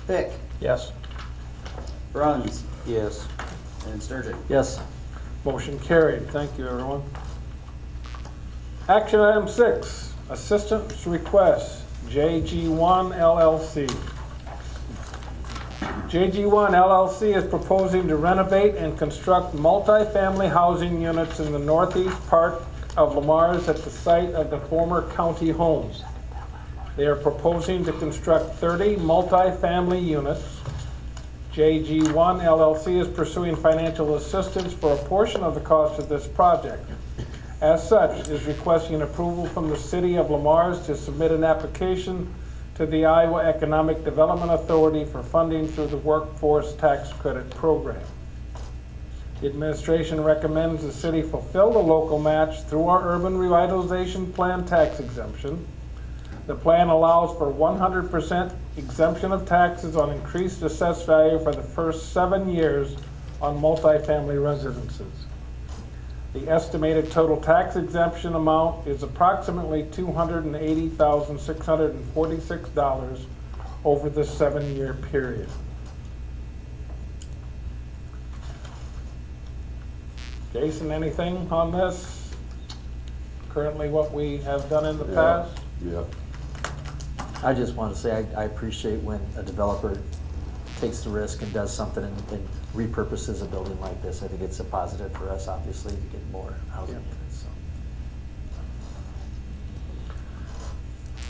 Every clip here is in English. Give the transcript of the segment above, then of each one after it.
Pick. Yes. Bruns. Yes. And Sturgeon. Yes. Motion carried. Thank you, everyone. Action item 6, assistance request, JG1 LLC. JG1 LLC is proposing to renovate and construct multifamily housing units in the northeast part of Lamar's at the site of the former county homes. They are proposing to construct 30 multifamily units. JG1 LLC is pursuing financial assistance for a portion of the cost of this project. As such, is requesting approval from the City of Lamar's to submit an application to the Iowa Economic Development Authority for funding through the Workforce Tax Credit Program. The administration recommends the city fulfill the local match through our Urban Revitalization Plan tax exemption. The plan allows for 100% exemption of taxes on increased assessed value for the first 7 years on multifamily residences. The estimated total tax exemption amount is approximately $280,646 over the 7-year period. Jason, anything on this? Currently what we have done in the past? Yeah. I just want to say I appreciate when a developer takes the risk and does something and repurposes a building like this. I think it's a positive for us, obviously, to get more housing units.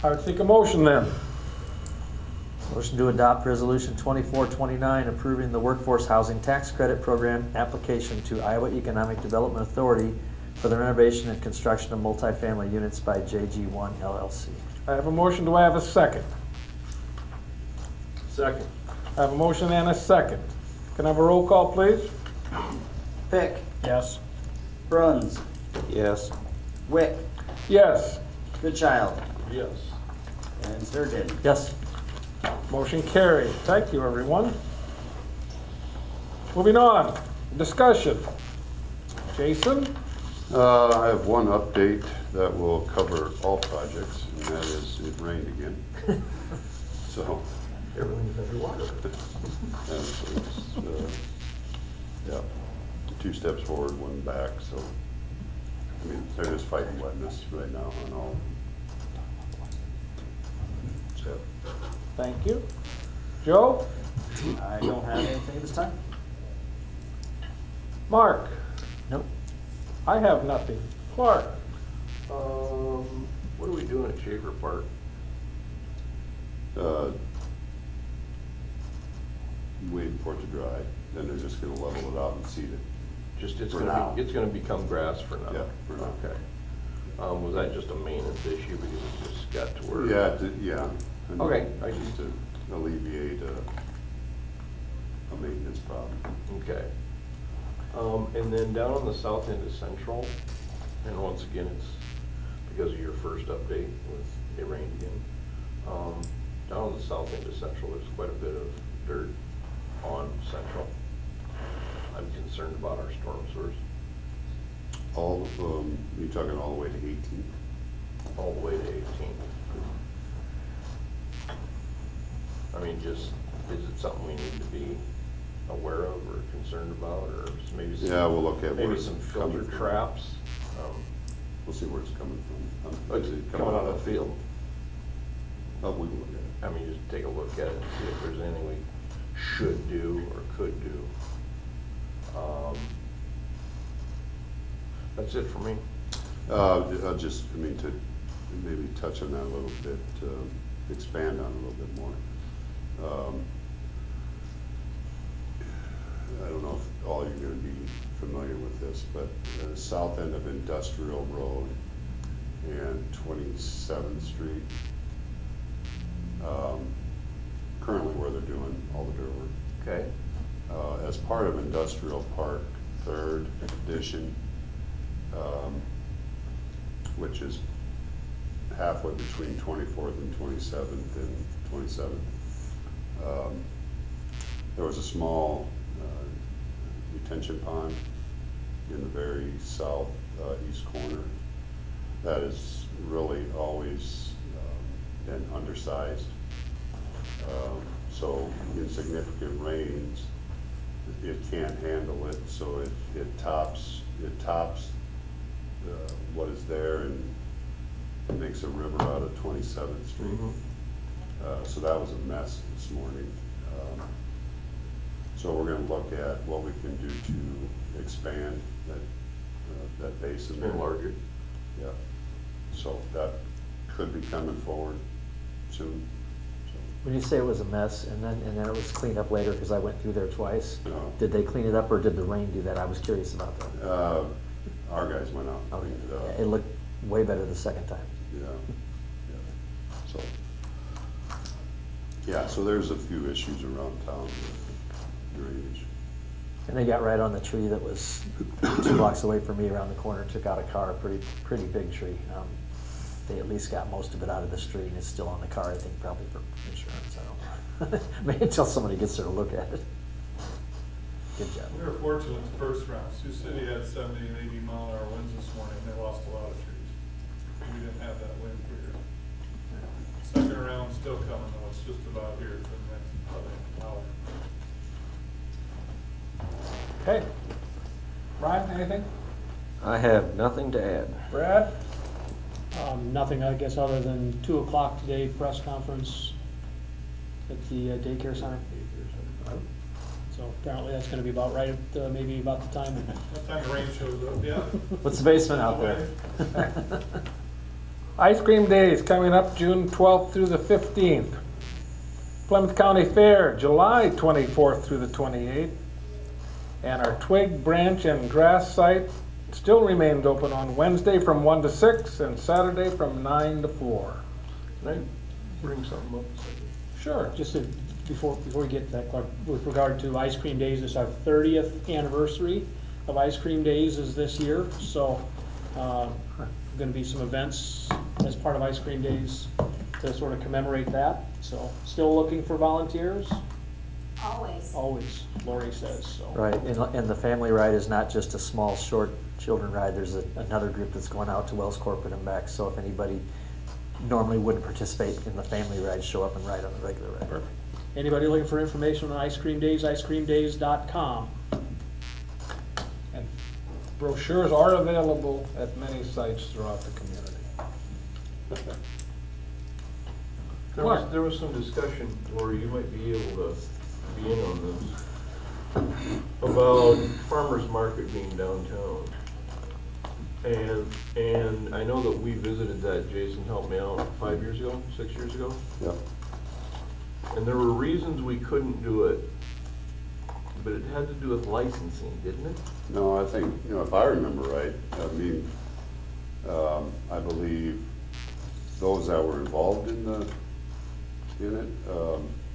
So. I would take a motion then. Motion to adopt Resolution 2429, approving the Workforce Housing Tax Credit Program application to Iowa Economic Development Authority for the renovation and construction of multifamily units by JG1 LLC. I have a motion. Do I have a second? Second. I have a motion and a second. Can I have a roll call, please? Pick. Yes. Bruns. Yes. Wick. Yes. Goodchild. Yes. And Sturgeon. Yes. Motion carried. Thank you, everyone. Moving on, discussion. Jason? I have one update that will cover all projects, and that is it rained again. So. Everyone's underwater. And so it's, yeah, 2 steps forward, 1 back, so, I mean, they're just fighting wetness right now on all. So, Thank you. Joe? I don't have anything at this time. Mark? Nope. I have nothing. Clark? What are we doing at Schaefer Park? waiting for it to dry, then they're just gonna level it out and seed it. Just, For now. it's gonna become grass for now? Yeah, for now. Okay. Was that just a maintenance issue because it just got to where? Yeah, yeah. And Okay. Just to alleviate a maintenance problem. Okay. And then down on the south end of Central, and once again, it's because of your first update with it rained again. Down on the south end of Central, there's quite a bit of dirt on Central. I'm concerned about our storm sewers All of, you talking all the way to 18th? all the way to 18th. I mean, just, is it something we need to be aware of or concerned about, or maybe some? Yeah, we'll look at where Maybe it's some coming filter from. traps, We'll see where it's coming from. like Is it coming out of the field. Oh, we can look at it. I mean, just take a look at it and see if there's anything we should do or could do. That's it for me. I'll just, I mean, to maybe touch on that a little bit, expand on it a little bit more. I don't know if all you're gonna be familiar with this, but the south end of Industrial Road and 27th Street, currently where they're doing all the dirt work. Okay? As part of Industrial Park, 3rd edition, which is halfway between 24th and 27th and 27th. There was a small retention pond in the very south east corner that has really always been undersized. So in significant rains, it can't handle it, so it tops what is there and makes a river out of 27th Street. So that was a mess this morning. So we're gonna look at what we can do to expand that basin there. Enlarge it. Yeah, so that could be coming forward soon, When you say it was a mess and then it was cleaned up later, because I went through there twice, No. did they clean it up or did the rain do that? I was curious about that. so. Our guys went out and Okay. cleaned it up. It looked way better the second time. Yeah, so. Yeah, so there's a few issues around town with drainage. And they got right on the tree that was 2 blocks away from me around the corner, took out a car, a pretty big tree. They at least got most of it out of the street and it's still on the car, I think probably for insurance, I don't know. Maybe until somebody gets there to look at it. Good job. We were fortunate the first round. Sioux City had 70 and 80 mile-an-hour winds this morning, and they lost a lot of trees. We didn't have that wind here. Second round still coming, though. It's just about here for the next probably hour. Okay. Brian, anything? I have nothing to add. Brad? Nothing, I guess, other than 2 o'clock today, press conference at the daycare center. So apparently that's gonna be about right at, maybe about the time. What time the rain shows up, yeah. What's the basement out there? Ice Cream Days coming up June 12th through the 15th. Plymouth County Fair, July 24th through the 28th. And our Twig, Branch, and Grass site still remains open on Wednesday from 1 to 6 and Saturday from 9 to 4. Can I bring something up? Sure. Just before we get to that, Clark, with regard to Ice Cream Days, it's our 30th anniversary of Ice Cream Days is this year. So, gonna be some events as part of Ice Cream Days to sort of commemorate that. So, still looking for volunteers? Always, Lori says, so. Right, and the family ride is not just a small, short children ride. There's another group that's going out to Wells Corporate and back. So if anybody normally wouldn't participate in the family ride, show up and ride on the regular ride. Perfect. Anybody looking for information on Ice Cream Days, icecreamdays.com. And brochures are available at many sites throughout the community. There was some discussion, Lori, you might be able to be in on this, about farmer's market being downtown. And I know that we visited that, Jason helped me out 5 years ago, 6 years ago. Yep. And there were reasons we couldn't do it, but it had to do with licensing, didn't it? No, I think, if I remember right, I believe those that were involved in it,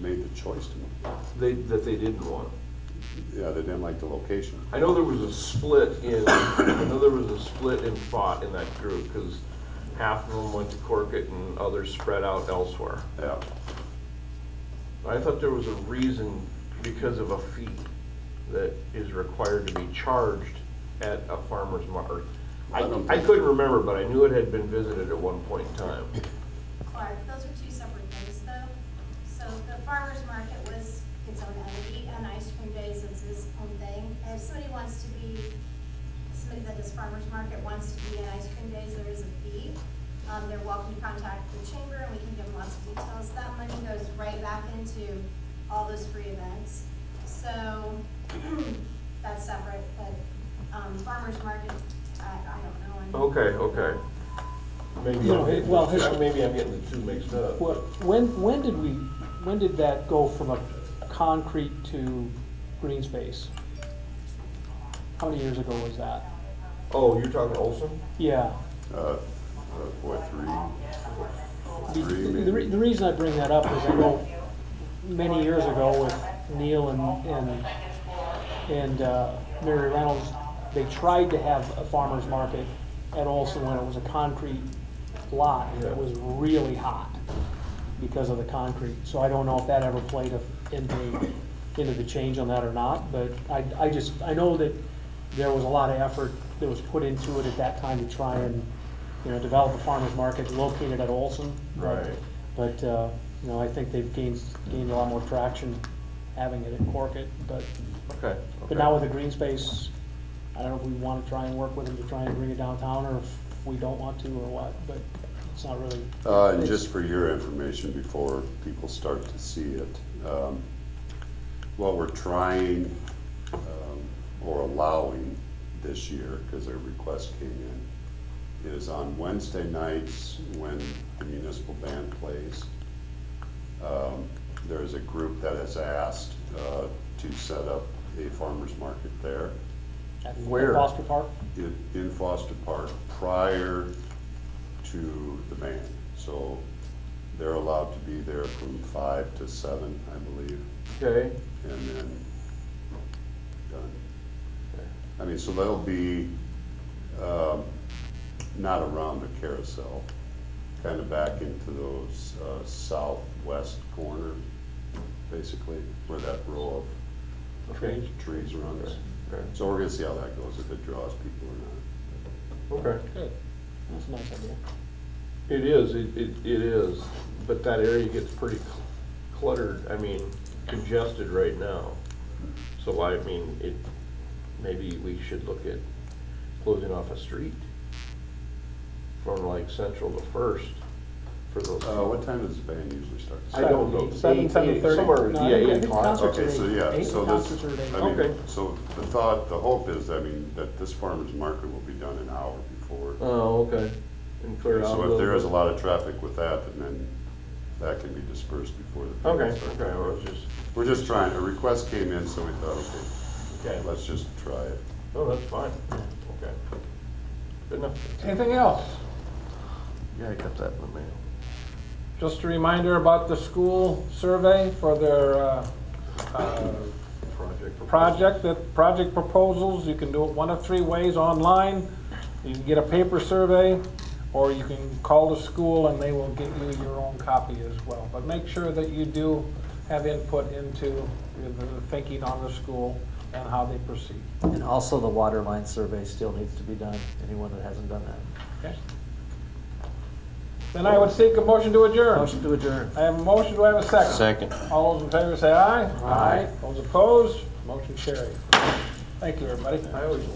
made the choice to move. That they didn't want. Yeah, they didn't like the location. I know there was a split in thought in that group, because half of them went to Corkett and others spread out elsewhere. Yeah, I thought there was a reason because of a fee that is required to be charged at a farmer's market. I don't I think- couldn't remember, but I knew it had been visited at one point in time. Clark, those are two separate things though. So the farmer's market was its own entity and Ice Cream Days is its own thing. And if somebody that does farmer's market wants to be in Ice Cream Days, there is a fee. They're welcome to contact the chamber and we can give them lots of details. That money goes right back into all those free events. So that's separate, but farmer's market, I don't know. Okay. Maybe You know, maybe I'm getting the two mixed up. When did that go from a concrete to green space? How many years ago was that? Oh, you're talking Olson? Yeah. what, The, three, the, maybe? the reason I bring that up is I know many years ago with Neil and Mary Reynolds, they tried to have a farmer's market at Olson when it was a concrete lot that was really hot because of the concrete. So I don't know if that ever played into the change on that or not, but I know that there was a lot of effort that was put into it at that time to try and, develop a farmer's market located at Olson. Right. But I think they've gained a lot more traction having it at Corkett, but Okay. But now with the green space, I don't know if we want to try and work with them to try and bring it downtown, or if we don't want to, or what, but it's not really. And just for your information, before people start to see it, what we're trying, or allowing this year, because their request came in, is on Wednesday nights when the municipal band plays. There's a group that has asked to set up a farmer's market there At Where? Foster Park? in Foster Park prior to the band. So they're allowed to be there from 5 to 7, I believe, Okay. and then done. I mean, so they'll be not around the carousel, kind of back into those southwest corners, basically, where that row of Okay. trees runs. Okay. So we're gonna see how that goes, if it draws people or not. Okay. Good. That's a nice idea. It is, it is, but that area gets pretty cluttered, I mean, congested right now. So I mean, maybe we should look at closing off a street from like Central to First for those. What time does the band usually start? I don't know. 7:30. Somewhere, No, I yeah, think- I 8 think o'clock. concerts Okay, are so eight. yeah, Eight so concerts are at this, eight. I mean, Okay. so the hope is, I mean, that this farmer's market will be done an hour before. Oh, okay. And clear out a So little if there is a bit. lot of traffic with that, then that can be dispersed before the. Okay, band starts. okay, well, it's just, We're just trying, a request came in, so we thought, okay. okay, let's just try it. Oh, that's fine. Okay. Good enough. Anything else? Yeah, I got that in the mail. Just a reminder about the school survey for their project proposals. You can do it one of 3 ways: online, you can get a paper survey, or you can call the school and they will get you your own copy as well. But make sure that you do have input into the thinking on the school and how they proceed. And also the water line survey still needs to be done, anyone that hasn't done that. Okay? Then I would seek a motion to adjourn. Motion to adjourn. I have a motion, do I have a second? Second. All those in favor say aye. Aye. Those opposed, motion carried. Thank you, everybody. I always